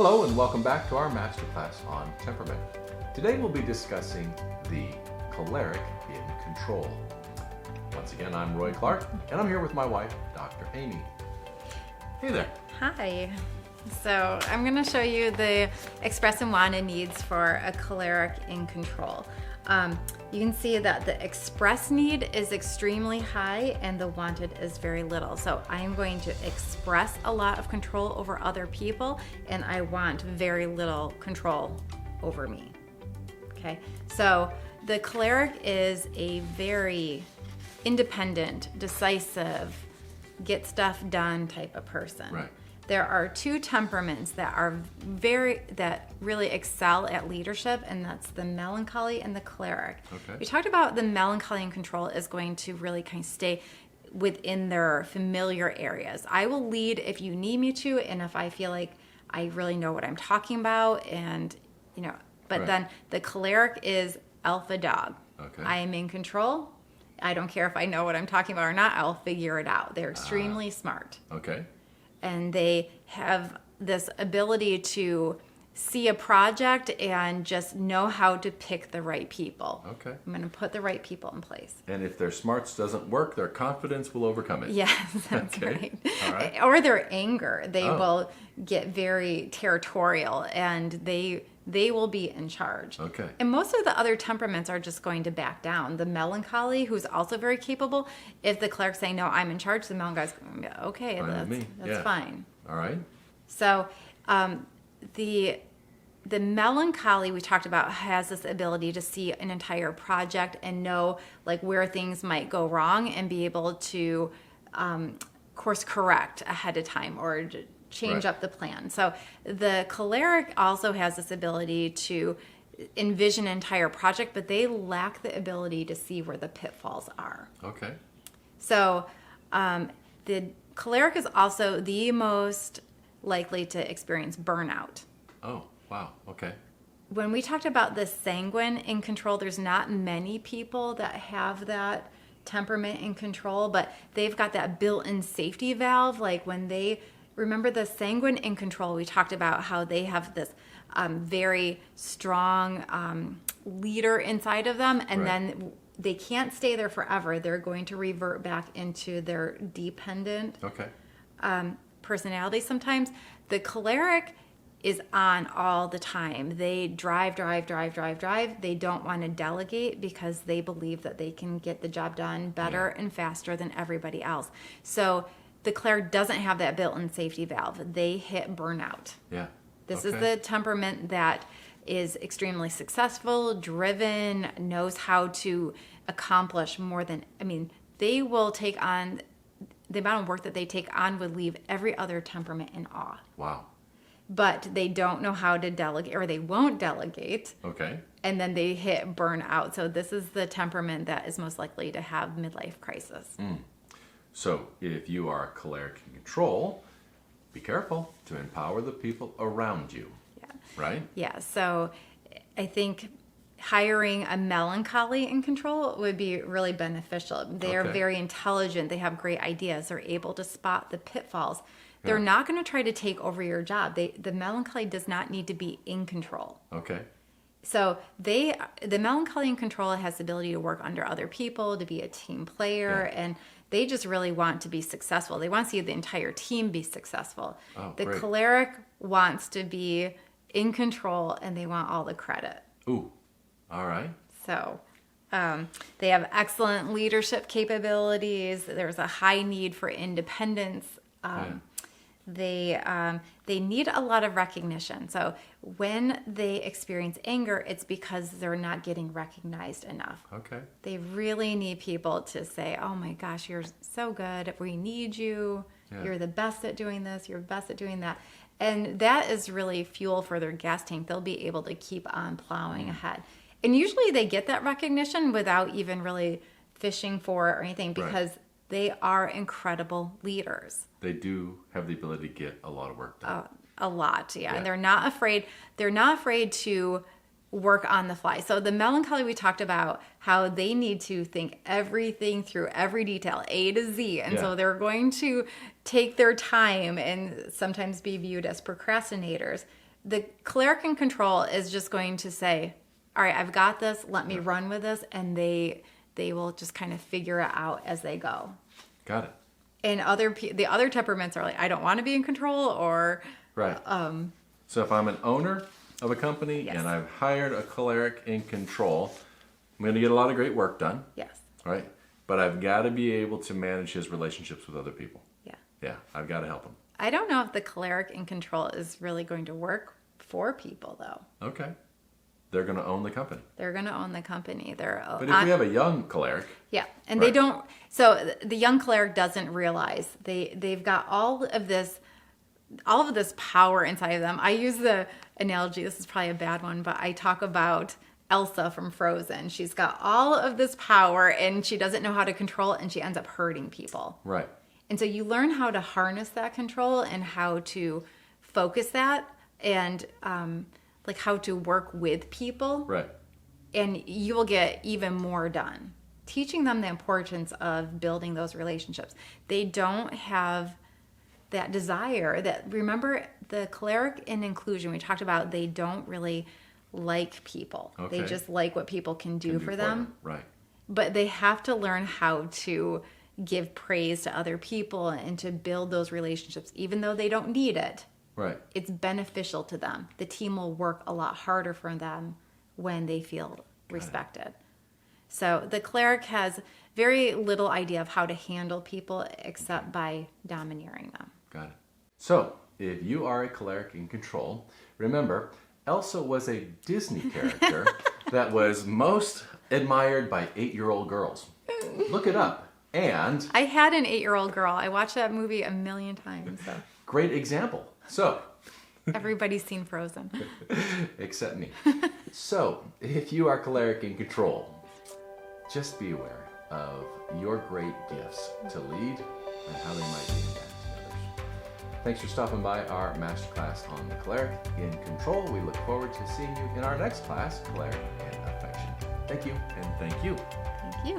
Hello and welcome back to our masterclass on temperament. Today we'll be discussing the choleric in control. Once again, I'm Roy Clark and I'm here with my wife, Dr. Amy. Hey there. Hi. So I'm going to show you the express and wanted needs for a choleric in control. You can see that the express need is extremely high and the wanted is very little. So I am going to express a lot of control over other people and I want very little control over me. Okay, so the choleric is a very independent, decisive, get stuff done type of person. Right. There are two temperaments that really excel at leadership, and that's the melancholy and the choleric. Okay. We talked about the melancholy and control is going to really kind of stay within their familiar areas. I will lead if you need me to, and if I feel like I really know what I'm talking about, and but Right. then the choleric is alpha dog. Okay. I am in control. I don't care if I know what I'm talking about or not. I'll figure it out. They're extremely smart. Okay. And they have this ability to see a project and just know how to pick the right people. Okay. I'm going to put the right people in place. And if their smarts doesn't work, their confidence will overcome it. Yes, that's Okay. right. All right. Or their anger. They Oh. will get very territorial and they will be in charge. Okay. And most of the other temperaments are just going to back down. The melancholy, who's also very capable, if the cleric's saying, no, I'm in charge, the melancholy's going, okay, Fine with that's me. Yeah. fine. All right. So the melancholy we talked about has this ability to see an entire project and know like where things might go wrong and be able to course correct ahead of time or change Right. up the plan. So the choleric also has this ability to envision an entire project, but they lack the ability to see where the pitfalls are. Okay. So the choleric is also the most likely to experience burnout. Oh, wow. Okay. When we talked about the sanguine in control, there's not many people that have that temperament in control, but they've got that built-in safety valve. Like when they remember the sanguine in control, we talked about how they have this very strong leader inside of them, and Right. then they can't stay there forever. They're going to revert back into their dependent Okay. personality sometimes. The choleric is on all the time. They drive. They don't want to delegate because they believe that they can get the job done better and faster than everybody else. So the choleric doesn't have that built-in safety valve. They hit burnout. Yeah. This Okay. is the temperament that is extremely successful, driven, knows how to accomplish more than, they will take on, the amount of work that they take on would leave every other temperament in awe. Wow. But they don't know how to delegate, or they won't delegate, Okay. and then they hit burnout. So this is the temperament that is most likely to have midlife crisis. So if you are choleric in control, be careful to empower the people around you. Yeah. Right? Yeah, so I think hiring a melancholy in control would be really beneficial. They are Okay. very intelligent. They have great ideas. They're able to spot the pitfalls. They're Yeah. not going to try to take over your job. The melancholy does not need to be in control. Okay. So the melancholy in control has the ability to work under other people, to be a team player, and they just really want to be successful. They want to see the entire team be successful. Oh, the great. choleric wants to be in control, and they want all the credit. Ooh. All right. So they have excellent leadership capabilities. There's a high need for independence. They need a lot of recognition. So when they experience anger, it's because they're not getting recognized enough. Okay. They really need people to say, oh my gosh, you're so good. We need you. Yeah. You're the best at doing this. You're best at doing that. And that is really fuel for their gas tank. They'll be able to keep on plowing ahead. And usually they get that recognition without even really fishing for it or anything because they are incredible leaders. They do have the ability to get a lot of work done. A lot, yeah. And they're not afraid to work on the fly. So the melancholy, we talked about how they need to think everything through, every detail, A to Z. And so they're going to take their time and sometimes be viewed as procrastinators. The cleric in control is just going to say, all right, I've got this, let me run with this, and they will just kind of figure it out as they go. Got it. And the other temperaments are like, I don't want to be in control, or right. So if I'm an owner of a company Yes. and I've hired a choleric in control, I'm going to get a lot of great work done. yes, Right? But I've got to be able to manage his relationships with other people. yeah. Yeah, I've got to help him. I don't know if the cleric in control is really going to work for people, though. Okay. They're going to own the company. They're going to own the company. But if we have a young choleric, yeah, and Right. they don't. So the young cleric doesn't realize they've got all of this power inside of them. I use the analogy. This is probably a bad one, but I talk about Elsa from Frozen. She's got all of this power, and she doesn't know how to control it, and she ends up hurting people. right. And so you learn how to harness that control and how to focus that, and like how to work with people. Right. And you will get even more done. Teaching them the importance of building those relationships. They don't have that desire remember the cleric in inclusion, we talked about they don't really like people. Okay. They just like what people can do for them. Right. But they have to learn how to give praise to other people and to build those relationships, even though they don't need it. Right. It's beneficial to them. The team will work a lot harder for them when they feel respected. So the cleric has very little idea of how to handle people except by domineering them. Got it. So, if you are a choleric in control, remember, Elsa was a Disney character that was most admired by 8-year-old girls. Look it up. And I had an 8-year-old girl. I watched that movie a million times. So great example. So, everybody's seen Frozen. except me. So, if you are choleric in control, just be aware of your great gifts to lead and how they might be impacting others. Thanks for stopping by our masterclass on the cleric in control. We look forward to seeing you in our next class, Cleric and Affection. Thank you, and thank you. Thank you.